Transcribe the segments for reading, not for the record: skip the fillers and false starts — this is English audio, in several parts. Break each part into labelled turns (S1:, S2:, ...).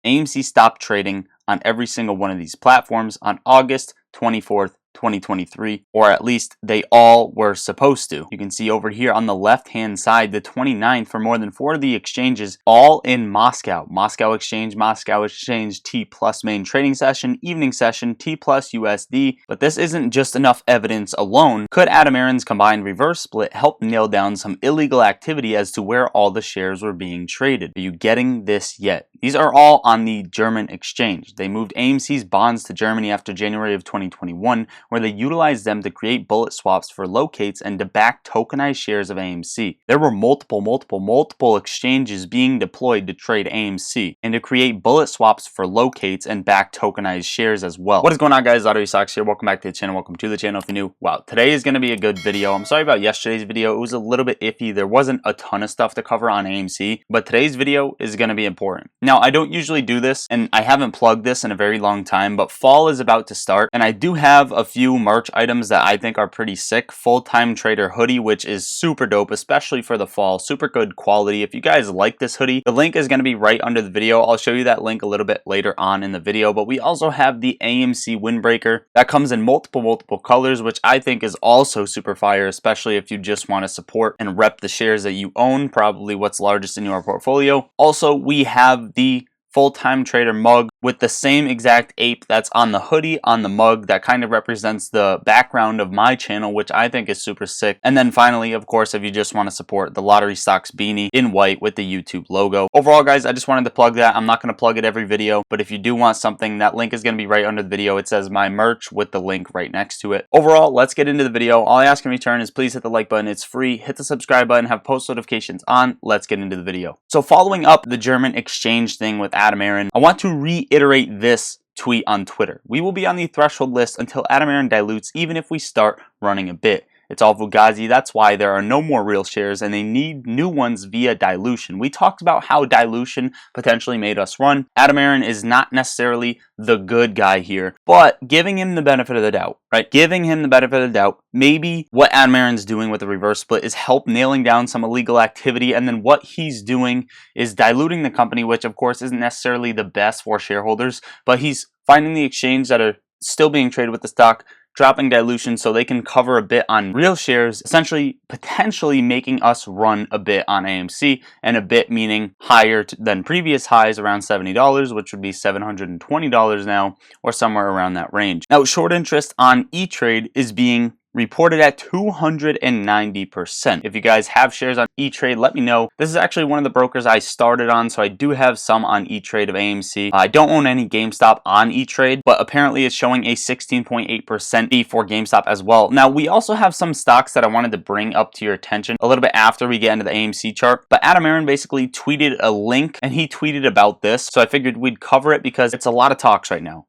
S1: AMC stopped trading on every single one of these platforms on August 24th, 2023, or at least they all were supposed to. You can see over here on the left hand side, the 29th, for more than 4 of the exchanges, all in Moscow. Moscow Exchange, T plus main trading session, evening session, T plus USD. But this isn't just enough evidence alone. Could Adam Aron's combined reverse split help nail down some illegal activity as to where all the shares were being traded? Are you getting this yet? These are all on the German exchange. They moved AMC's bonds to Germany after January of 2021, where they utilized them to create bullet swaps for locates and to back tokenized shares of AMC. There were multiple exchanges being deployed to trade AMC and to create bullet swaps for locates and back tokenized shares as well. What is going on, guys? Lottery Stocks here. Welcome back to the channel. Welcome to the channel if you're new. Wow, today is going to be a good video. I'm sorry about yesterday's video. It was a little bit iffy. There wasn't a ton of stuff to cover on AMC, but today's video is going to be important. Now, I don't usually do this, and I haven't plugged this in a very long time, but fall is about to start, and I do have a few merch items that I think are pretty sick. Full-time trader hoodie, which is super dope, especially for the fall. Super good quality. If you guys like this hoodie, the link is going to be right under the video. I'll show you that link a little bit later on in the video, but we also have the AMC windbreaker that comes in multiple colors, which I think is also super fire, especially if you just want to support and rep the shares that you own, probably what's largest in your portfolio. Also, we have the full-time trader mug with the same exact ape that's on the hoodie on the mug that kind of represents the background of my channel, which I think is super sick. And then finally, of course, if you just want to support, the Lottery Stocks beanie in white with the YouTube logo. Overall, guys, I just wanted to plug that. I'm not going to plug it every video, but if you do want something, that link is going to be right under the video. It says my merch with the link right next to it. Overall, let's get into the video. All I ask in return is please hit the like button. It's free. Hit the subscribe button, have post notifications on. Let's get into the video. So following up the German exchange thing with Adam Aron, I want to reiterate this tweet on Twitter. We will be on the threshold list until Adam Aron dilutes, even if we start running a bit. It's all Fugazi. That's why there are no more real shares and they need new ones via dilution. We talked about how dilution potentially made us run. Adam Aron is not necessarily the good guy here, but giving him the benefit of the doubt, right? Giving him the benefit of the doubt, maybe what Adam Aron's doing with the reverse split is help nailing down some illegal activity, and then what he's doing is diluting the company, which of course isn't necessarily the best for shareholders, but he's finding the exchange that are still being traded with the stock, dropping dilution so they can cover a bit on real shares, essentially potentially making us run a bit on AMC, and a bit meaning higher than previous highs around $70, which would be $720 now, or somewhere around that range. Now, short interest on E-Trade is being reported at 290%. If you guys have shares on E-Trade, let me know. This is actually one of the brokers I started on, so I do have some on E-Trade of AMC. I don't own any GameStop on E-Trade, but apparently it's showing a 16.8% fee for GameStop as well. Now, we also have some stocks that I wanted to bring up to your attention a little bit after we get into the AMC chart, but Adam Aron basically tweeted a link, and he tweeted about this, so I figured we'd cover it because it's a lot of talks right now.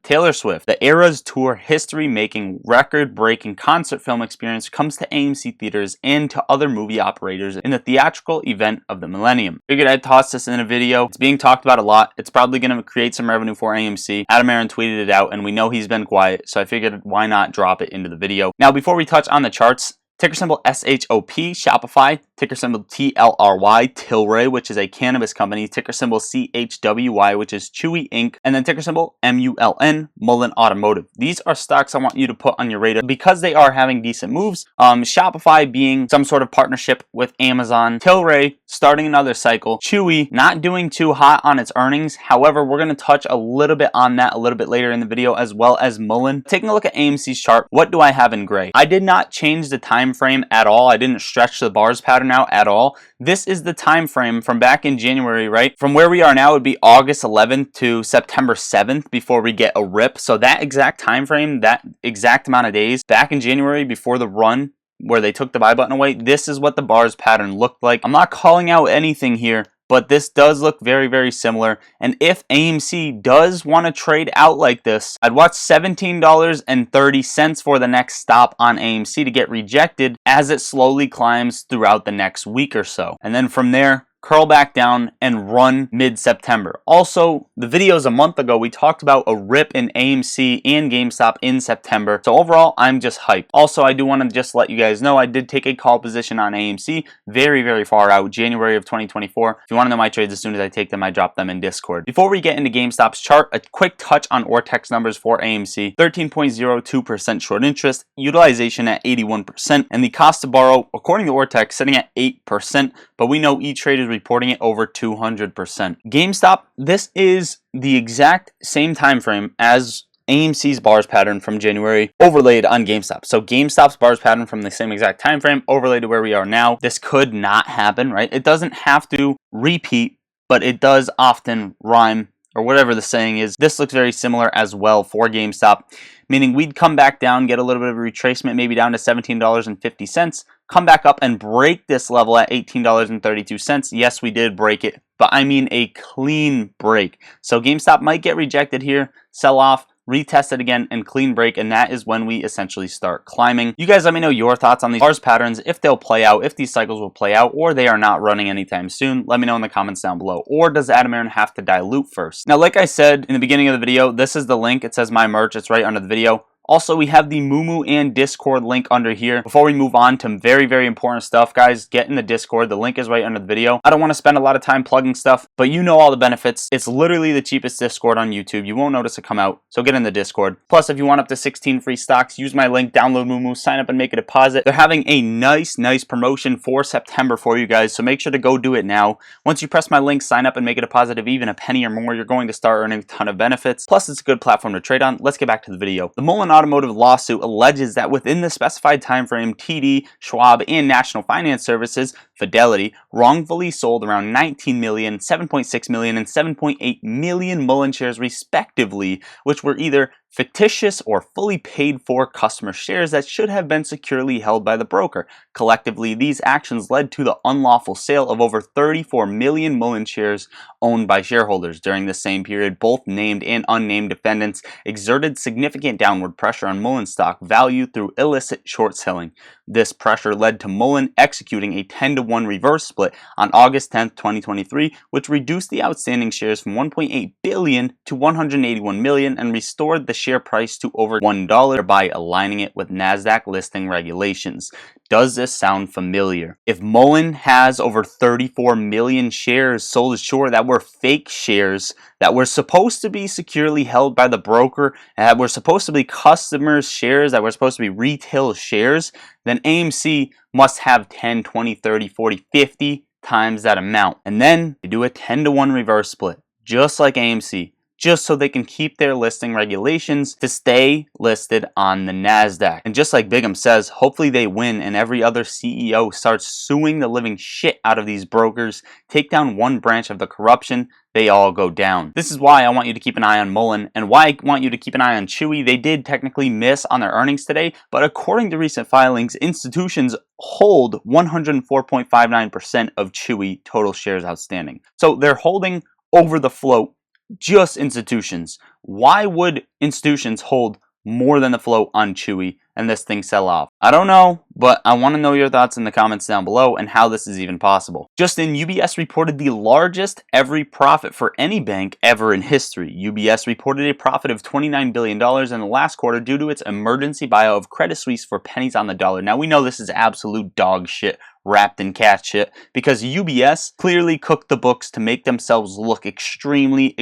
S1: Taylor Swift, the Eras Tour history-making, record-breaking concert film experience comes to AMC theaters and to other movie operators in the theatrical event of the millennium. Figured I'd toss this in a video. It's being talked about a lot. It's probably going to create some revenue for AMC. Adam Aron tweeted it out, and we know he's been quiet, so I figured why not drop it into the video. Now, before we touch on the charts, ticker symbol SHOP, Shopify, ticker symbol TLRY, Tilray, which is a cannabis company, ticker symbol CHWY, which is Chewy Inc., and then ticker symbol MULN, Mullen Automotive. These are stocks I want you to put on your radar because they are having decent moves. Shopify being some sort of partnership with Amazon, Tilray starting another cycle, Chewy not doing too hot on its earnings. However, we're going to touch a little bit on that a little bit later in the video, as well as Mullen. Taking a look at AMC's chart, what do I have in gray? I did not change the time frame at all. I didn't stretch the bars pattern out at all. This is the time frame from back in January, right? From where we are now would be August 11th to September 7th before we get a rip. So that exact time frame, that exact amount of days back in January before the run where they took the buy button away, this is what the bars pattern looked like. I'm not calling out anything here, but this does look very similar. And if AMC does want to trade out like this, I'd watch $17.30 for the next stop on AMC to get rejected as it slowly climbs throughout the next week or so. And then from there, curl back down, and run mid-September. Also, the videos a month ago, we talked about a rip in AMC and GameStop in September. So overall, I'm just hyped. Also, I do want to just let you guys know I did take a call position on AMC very, very far out, January of 2024. If you want to know my trades as soon as I take them, I drop them in Discord. Before we get into GameStop's chart, a quick touch on Ortex numbers for AMC. 13.02% short interest, utilization at 81%, and the cost to borrow, according to Ortex, sitting at 8%, but we know E-Trade is reporting it over 200%. GameStop, this is the exact same time frame as AMC's bars pattern from January overlaid on GameStop. So GameStop's bars pattern from the same exact time frame overlaid to where we are now. This could not happen, right? It doesn't have to repeat, but it does often rhyme, or whatever the saying is. This looks very similar as well for GameStop, meaning we'd come back down, get a little bit of a retracement, maybe down to $17.50, come back up and break this level at $18.32. Yes, we did break it, but I mean a clean break. So GameStop might get rejected here, sell off, retest it again, and clean break, and that is when we essentially start climbing. You guys let me know your thoughts on these bars patterns, if they'll play out, if these cycles will play out, or they are not running anytime soon. Let me know in the comments down below. Or does Adam Aaron have to dilute first? Now, like I said in the beginning of the video, this is the link. It says my merch. It's right under the video. Also, we have the Moomoo and Discord link under here. Before we move on to very, very important stuff, guys, get in the Discord. The link is right under the video. I don't want to spend a lot of time plugging stuff, but you know all the benefits. It's literally the cheapest Discord on YouTube. You won't notice it come out, so get in the Discord. Plus, if you want up to 16 free stocks, use my link, download Moomoo, sign up and make a deposit. They're having a nice promotion for September for you guys, so make sure to go do it now. Once you press my link, sign up and make a deposit of even a penny or more, you're going to start earning a ton of benefits. Plus, it's a good platform to trade on. Let's get back to the video. The Mullen Automotive lawsuit alleges that within the specified time frame, TD, Schwab, and National Finance Services, Fidelity, wrongfully sold around 19 million, 7.6 million, and 7.8 million Mullen shares respectively, which were either fictitious or fully paid for customer shares that should have been securely held by the broker. Collectively, these actions led to the unlawful sale of over 34 million Mullen shares owned by shareholders. During the same period, both named and unnamed defendants exerted significant downward pressure on Mullen stock value through illicit short selling. This pressure led to Mullen executing a 10-to-1 reverse split on August 10, 2023, which reduced the outstanding shares from 1.8 billion to 181 million and restored the share price to over $1 by aligning it with NASDAQ listing regulations. Does this sound familiar? If Mullen has over 34 million shares sold ashore that were fake shares, that were supposed to be securely held by the broker, and that were supposed to be customers' shares, that were supposed to be retail shares, then AMC must have 10, 20, 30, 40, 50 times that amount. And then they do a 10-to-1 reverse split, just like AMC, just so they can keep their listing regulations to stay listed on the NASDAQ. And just like Bigham says, hopefully they win and every other CEO starts suing the living shit out of these brokers, take down one branch of the corruption, they all go down. This is why I want you to keep an eye on Mullen, and why I want you to keep an eye on Chewy. They did technically miss on their earnings today, but according to recent filings, institutions hold 104.59% of Chewy total shares outstanding. So they're holding over the float, just institutions. Why would institutions hold more than the float on Chewy and this thing sell off? I don't know, but I want to know your thoughts in the comments down below and how this is even possible. Just in, UBS reported the largest ever profit for any bank ever in history. UBS reported a profit of $29 billion in the last quarter due to its emergency buyout of Credit Suisse for pennies on the dollar. Now we know this is absolute dog shit wrapped in cat shit, because UBS clearly cooked the books to make themselves look extremely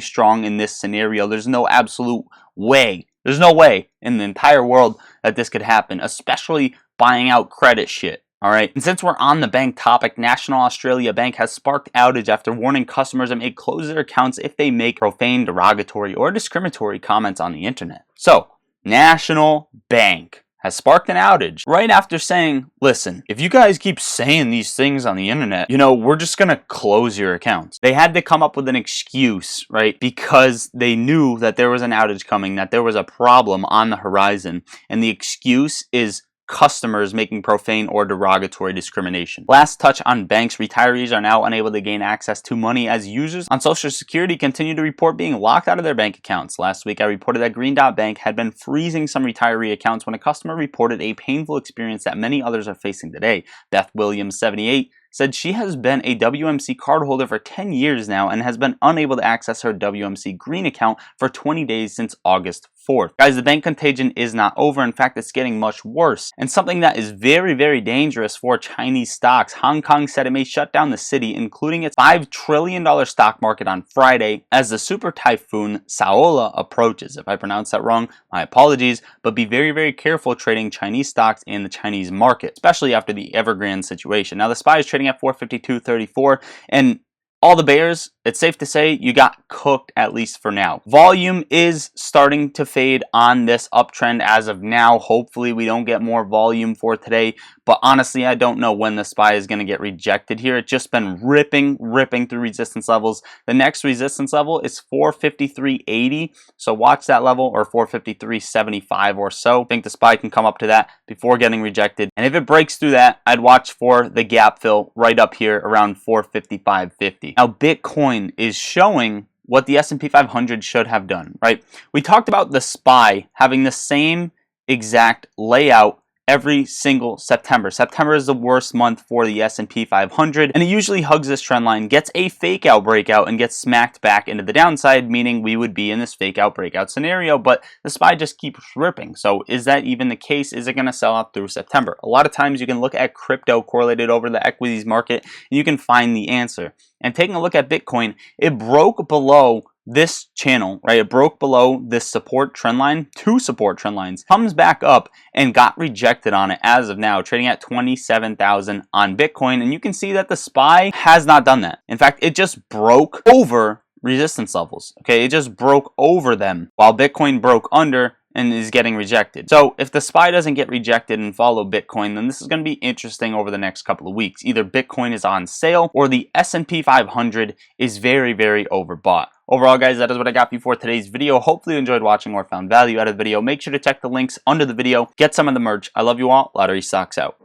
S1: strong in this scenario. There's no absolute way, there's no way in the entire world that this could happen, especially buying out credit shit. Alright, and since we're on the bank topic, National Australia Bank has sparked outage after warning customers that may close their accounts if they make profane, derogatory, or discriminatory comments on the internet. So, National Bank has sparked an outage right after saying, listen, if you guys keep saying these things on the internet, we're just gonna close your accounts. They had to come up with an excuse, right? Because they knew that there was an outage coming, that there was a problem on the horizon. And the excuse is customers making profane or derogatory discrimination. Last touch on banks. Retirees are now unable to gain access to money as users on Social Security continue to report being locked out of their bank accounts. Last week, I reported that Green Dot Bank had been freezing some retiree accounts when a customer reported a painful experience that many others are facing today. Beth Williams, 78, said she has been a WMC cardholder for 10 years now and has been unable to access her WMC Green account for 20 days since August 4th. Guys, the bank contagion is not over. In fact, it's getting much worse. And something that is very, very dangerous for Chinese stocks. Hong Kong said it may shut down the city, including its $5 trillion stock market on Friday as the super typhoon Saola approaches. If I pronounced that wrong, my apologies, but be very, very careful trading Chinese stocks in the Chinese market, especially after the Evergrande situation. Now, the SPY is trading at 452.34, and all the bears, it's safe to say you got cooked, at least for now. Volume is starting to fade on this uptrend as of now. Hopefully we don't get more volume for today, but honestly I don't know when the SPY is going to get rejected here. It's just been ripping through resistance levels. The next resistance level is 453.80, so watch that level, or 453.75 or so. I think the SPY can come up to that before getting rejected, and if it breaks through that, I'd watch for the gap fill right up here around 455.50. Now, Bitcoin is showing what the S&P 500 should have done, right? We talked about the SPY having the same exact layout every single September. September is the worst month for the S&P 500, and it usually hugs this trend line, gets a fake out breakout, and gets smacked back into the downside, meaning we would be in this fake out breakout scenario, but the SPY just keeps ripping. So is that even the case? Is it going to sell out through September? A lot of times you can look at crypto correlated over the equities market, and you can find the answer. And taking a look at Bitcoin, it broke below this channel, right? It broke below this support trend line, two support trend lines, comes back up and got rejected on it as of now, trading at 27,000 on Bitcoin. And you can see that the SPY has not done that. In fact, it just broke over resistance levels. Okay, it just broke over them while Bitcoin broke under and is getting rejected. So if the SPY doesn't get rejected and follow Bitcoin, then this is going to be interesting over the next couple of weeks. Either Bitcoin is on sale or the S&P 500 is very, very overbought. Overall, guys, that is what I got for you for today's video. Hopefully you enjoyed watching or found value out of the video. Make sure to check the links under the video. Get some of the merch. I love you all. Lottery Stocks out.